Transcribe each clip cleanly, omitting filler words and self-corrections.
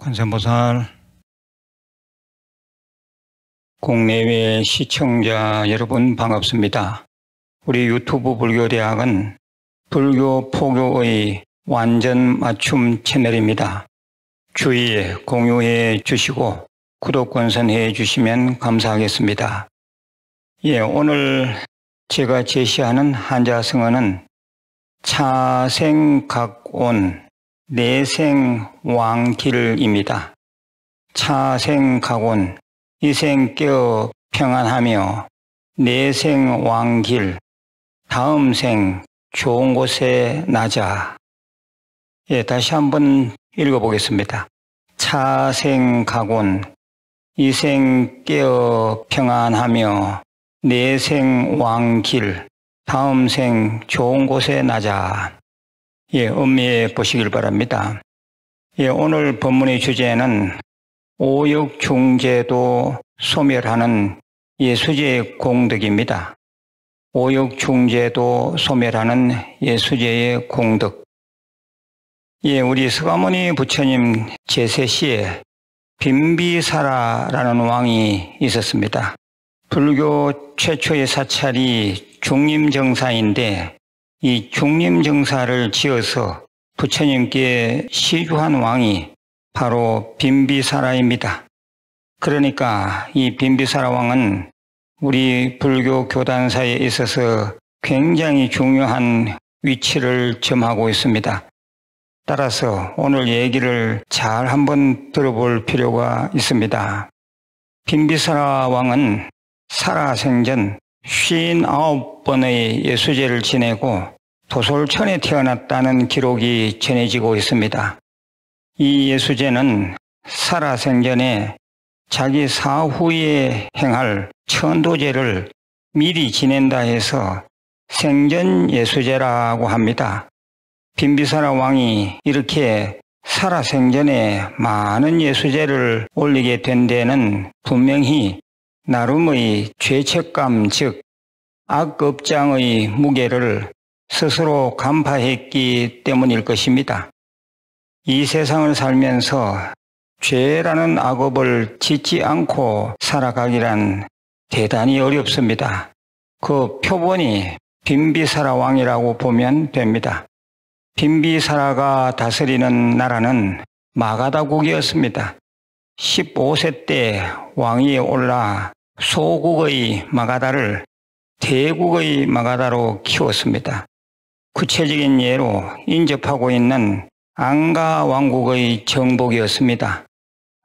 관세음보살, 국내외 시청자 여러분 반갑습니다. 우리 유튜브 불교대학은 불교 포교의 완전 맞춤 채널입니다. 주위에 공유해 주시고 구독 권선해 주시면 감사하겠습니다. 오늘 제가 제시하는 한자성어는 차생각온 내생왕길입니다. 차생각온, 이생 깨어 평안하며 내생왕길, 다음 생 좋은 곳에 나자. 다시 한번 읽어보겠습니다. 차생각온, 이생 깨어 평안하며 내생왕길, 다음 생 좋은 곳에 나자. 음미해 보시길 바랍니다. 오늘 본문의 주제는 오욕중재도 소멸하는 예수제의 공덕입니다. 오욕중재도 소멸하는 예수제의 공덕. 우리 서가모니 부처님 제세시에 빈비사라라는 왕이 있었습니다. 불교 최초의 사찰이 중림정사인데 이 중림정사를 지어서 부처님께 시주한 왕이 바로 빈비사라입니다. 그러니까 이 빈비사라 왕은 우리 불교 교단사에 있어서 굉장히 중요한 위치를 점하고 있습니다. 따라서 오늘 얘기를 잘 한번 들어볼 필요가 있습니다. 빈비사라 왕은 살아생전 59번의 예수제를 지내고 도솔천에 태어났다는 기록이 전해지고 있습니다. 이 예수제는 살아생전에 자기 사후에 행할 천도제를 미리 지낸다 해서 생전 예수제라고 합니다. 빈비사라 왕이 이렇게 살아생전에 많은 예수제를 올리게 된 데는 분명히 나름의 죄책감, 즉 악업장의 무게를 스스로 간파했기 때문일 것입니다. 이 세상을 살면서 죄라는 악업을 짓지 않고 살아가기란 대단히 어렵습니다. 그 표본이 빈비사라 왕이라고 보면 됩니다. 빈비사라가 다스리는 나라는 마가다국이었습니다. 15세 때 왕위에 올라 소국의 마가다를 대국의 마가다로 키웠습니다. 구체적인 예로 인접하고 있는 앙가 왕국의 정복이었습니다.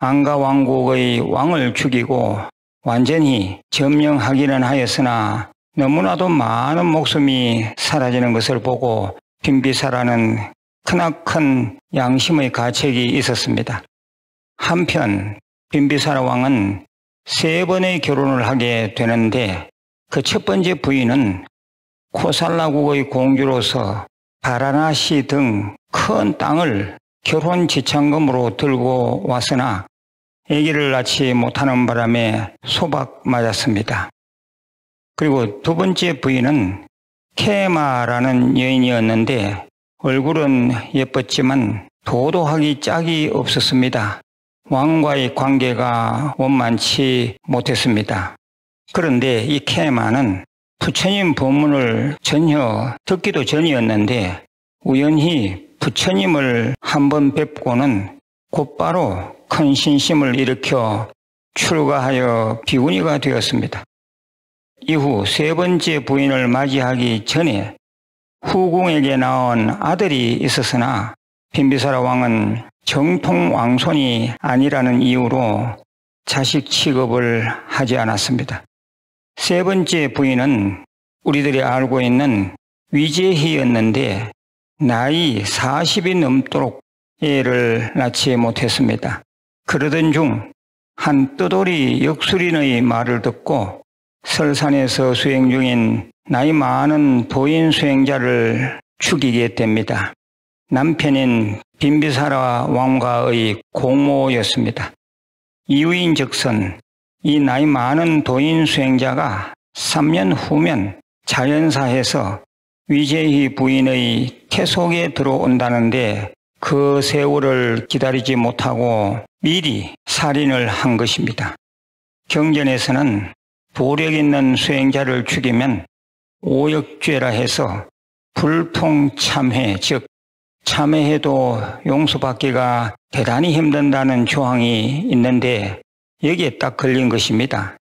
앙가 왕국의 왕을 죽이고 완전히 점령하기는 하였으나 너무나도 많은 목숨이 사라지는 것을 보고 빈비사라는 크나큰 양심의 가책이 있었습니다. 한편 빈비사라 왕은 3번의 결혼을 하게 되는데 그 첫 번째 부인은 코살라국의 공주로서 바라나시 등 큰 땅을 결혼 지참금으로 들고 왔으나 아기를 낳지 못하는 바람에 소박 맞았습니다. 그리고 두 번째 부인은 케마라는 여인이었는데 얼굴은 예뻤지만 도도하기 짝이 없었습니다. 왕과의 관계가 원만치 못했습니다. 그런데 이 케마는 부처님 법문을 전혀 듣기도 전이었는데 우연히 부처님을 한번 뵙고는 곧바로 큰 신심을 일으켜 출가하여 비구니가 되었습니다. 이후 3번째 부인을 맞이하기 전에 후궁에게 낳은 아들이 있었으나 빈비사라 왕은 정통 왕손이 아니라는 이유로 자식 취급을 하지 않았습니다. 3번째 부인은 우리들이 알고 있는 위제희였는데 나이 40이 넘도록 애를 낳지 못했습니다. 그러던 중 한 뜨돌이 역술인의 말을 듣고 설산에서 수행 중인 나이 많은 도인 수행자를 죽이게 됩니다. 남편인 빈비사라 왕과의 공모였습니다. 이유인즉슨 이 나이 많은 도인 수행자가 3년 후면 자연사해서 위제희 부인의 태속에 들어온다는데 그 세월을 기다리지 못하고 미리 살인을 한 것입니다. 경전에서는 도력 있는 수행자를 죽이면 오역죄라 해서 불통참회, 즉 참회해도 용서받기가 대단히 힘든다는 조항이 있는데 여기에 딱 걸린 것입니다.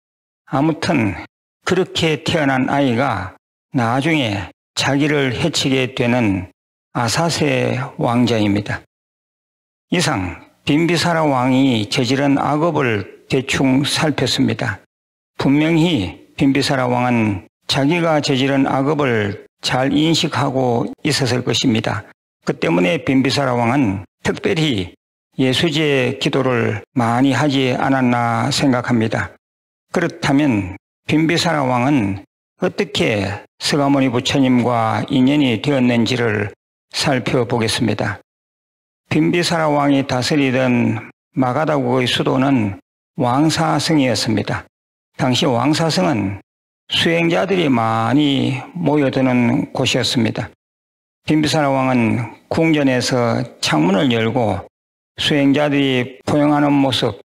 아무튼 그렇게 태어난 아이가 나중에 자기를 해치게 되는 아사세 왕자입니다. 이상 빈비사라 왕이 저지른 악업을 대충 살폈습니다. 분명히 빈비사라 왕은 자기가 저지른 악업을 잘 인식하고 있었을 것입니다. 그 때문에 빈비사라 왕은 특별히 예수제 기도를 많이 하지 않았나 생각합니다. 그렇다면 빈비사라 왕은 어떻게 서가모니 부처님과 인연이 되었는지를 살펴보겠습니다. 빈비사라 왕이 다스리던 마가다국의 수도는 왕사성이었습니다. 당시 왕사성은 수행자들이 많이 모여드는 곳이었습니다. 빈비사라 왕은 궁전에서 창문을 열고 수행자들이 포용하는 모습,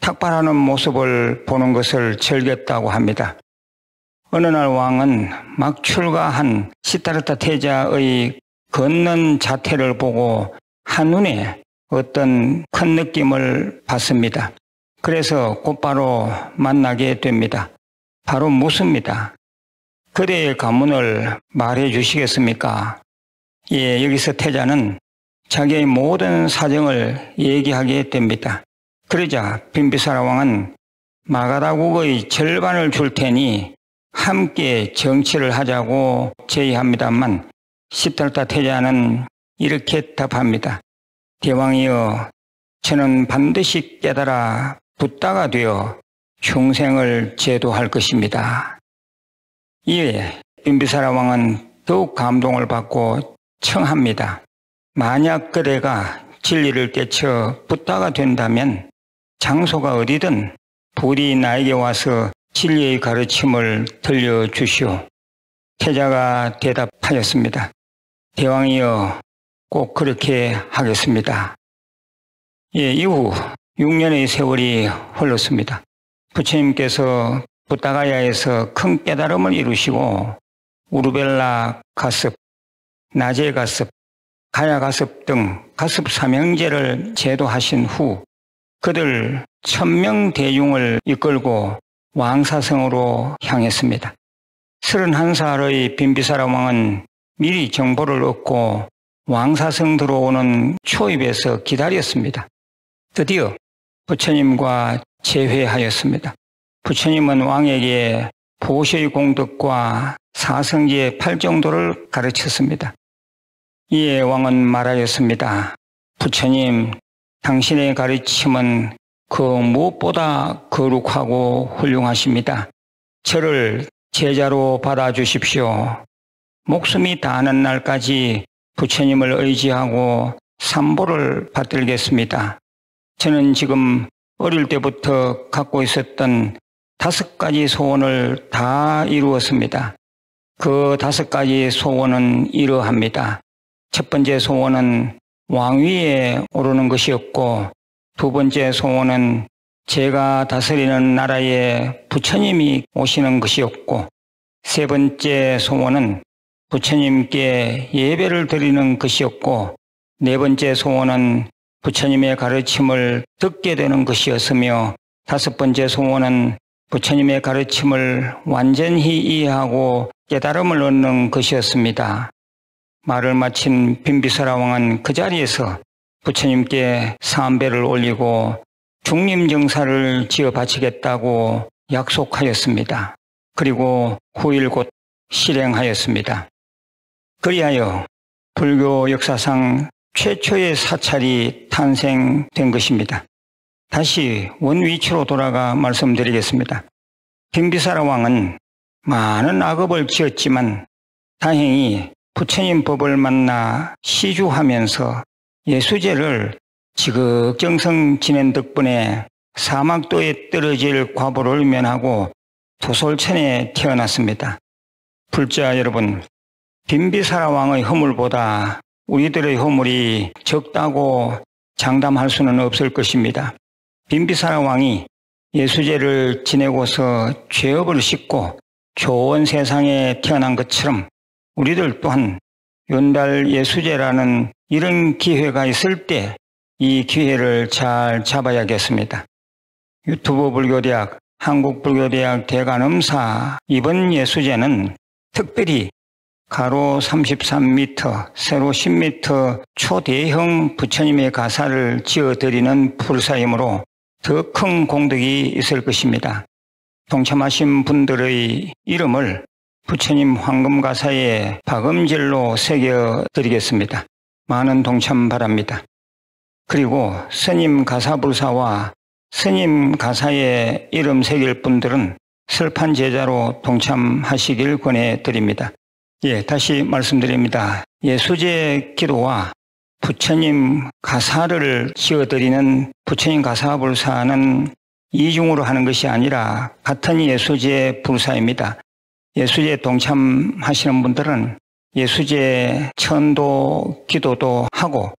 탁발하는 모습을 보는 것을 즐겼다고 합니다. 어느 날 왕은 막 출가한 시타르타 태자의 걷는 자태를 보고 한눈에 어떤 큰 느낌을 받습니다. 그래서 곧바로 만나게 됩니다. 바로 묻습니다. 그대의 가문을 말해 주시겠습니까? 예, 여기서 태자는 자기의 모든 사정을 얘기하게 됩니다. 그러자 빈비사라 왕은 마가다국의 절반을 줄 테니 함께 정치를 하자고 제의합니다만 시타르타 태자는 이렇게 답합니다. 대왕이여, 저는 반드시 깨달아 붓다가 되어 중생을 제도할 것입니다. 이에 빈비사라 왕은 더욱 감동을 받고 청합니다. 만약 그대가 진리를 깨쳐 붓다가 된다면 장소가 어디든 부디 나에게 와서 진리의 가르침을 들려주시오. 태자가 대답하였습니다. 대왕이여, 꼭 그렇게 하겠습니다. 예, 이후 6년의 세월이 흘렀습니다. 부처님께서 부타가야에서 큰 깨달음을 이루시고 우르벨라 가습, 나제 가습, 가야 가습 등 가습 삼형제를 제도하신 후 그들 1000명 대중을 이끌고 왕사성으로 향했습니다. 31살의 빈비사라 왕은 미리 정보를 얻고 왕사성 들어오는 초입에서 기다렸습니다. 드디어 부처님과 재회하였습니다. 부처님은 왕에게 보시의 공덕과 사성지의 8정도를 가르쳤습니다. 이에 왕은 말하였습니다. 부처님, 당신의 가르침은 그 무엇보다 거룩하고 훌륭하십니다. 저를 제자로 받아주십시오. 목숨이 다하는 날까지 부처님을 의지하고 삼보를 받들겠습니다. 저는 지금 어릴 때부터 갖고 있었던 5가지 소원을 다 이루었습니다. 그 5가지 소원은 이러합니다. 첫 번째 소원은 왕위에 오르는 것이었고, 두 번째 소원은 제가 다스리는 나라에 부처님이 오시는 것이었고, 세 번째 소원은 부처님께 예배를 드리는 것이었고, 네 번째 소원은 부처님의 가르침을 듣게 되는 것이었으며, 다섯 번째 소원은 부처님의 가르침을 완전히 이해하고 깨달음을 얻는 것이었습니다. 말을 마친 빈비사라 왕은 그 자리에서 부처님께 삼배를 올리고 중림정사를 지어 바치겠다고 약속하였습니다. 그리고 후일 곧 실행하였습니다. 그리하여 불교 역사상 최초의 사찰이 탄생된 것입니다. 다시 원위치로 돌아가 말씀드리겠습니다. 빈비사라 왕은 많은 악업을 지었지만 다행히 부처님 법을 만나 시주하면서 예수제를 지극정성 지낸 덕분에 사막도에 떨어질 과보를 면하고 도솔천에 태어났습니다. 불자 여러분, 빈비사라 왕의 허물보다 우리들의 허물이 적다고 장담할 수는 없을 것입니다. 빈비사라 왕이 예수제를 지내고서 죄업을 씻고 좋은 세상에 태어난 것처럼 우리들 또한 윤달 예수제라는 이런 기회가 있을 때 이 기회를 잘 잡아야겠습니다. 유튜브 불교대학, 한국불교대학 대관음사 이번 예수제는 특별히 가로 33m, 세로 10m 초대형 부처님의 가사를 지어드리는 불사이므로 더 큰 공덕이 있을 것입니다. 동참하신 분들의 이름을 부처님 황금가사에 박음질로 새겨드리겠습니다. 많은 동참 바랍니다. 그리고 스님 가사불사와 스님 가사에 이름 새길 분들은 설판 제자로 동참하시길 권해드립니다. 다시 말씀드립니다. 예수제 기도와 부처님 가사를 지어드리는 부처님 가사불사는 이중으로 하는 것이 아니라 같은 예수제 불사입니다. 예수제 동참하시는 분들은 예수제 천도 기도도 하고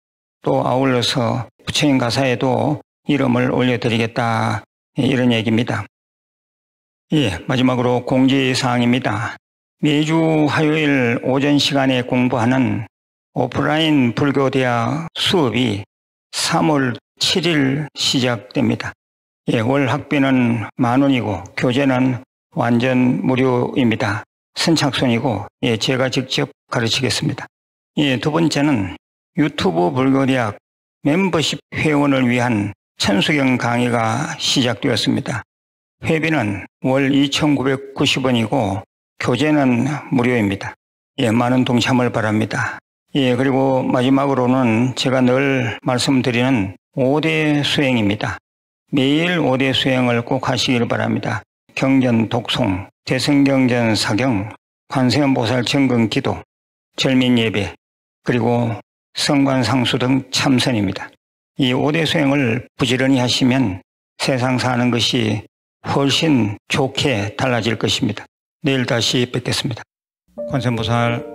또 아울러서 부처님 가사에도 이름을 올려드리겠다, 이런 얘기입니다. 마지막으로 공지사항입니다. 매주 화요일 오전 시간에 공부하는 오프라인 불교대학 수업이 3월 7일 시작됩니다. 월 학비는 10,000원이고 교재는 완전 무료입니다. 선착순이고 제가 직접 가르치겠습니다. 두 번째는 유튜브 불교대학 멤버십 회원을 위한 천수경 강의가 시작되었습니다. 회비는 월 2,990원이고 교재는 무료입니다. 많은 동참을 바랍니다. 그리고 마지막으로는 제가 늘 말씀드리는 5대 수행입니다. 매일 5대 수행을 꼭 하시길 바랍니다. 경전 독송, 대승경전 사경, 관세음보살 정근 기도, 절민 예배, 그리고 성관상수 등 참선입니다. 이 5대 수행을 부지런히 하시면 세상 사는 것이 훨씬 좋게 달라질 것입니다. 내일 다시 뵙겠습니다. 관세음보살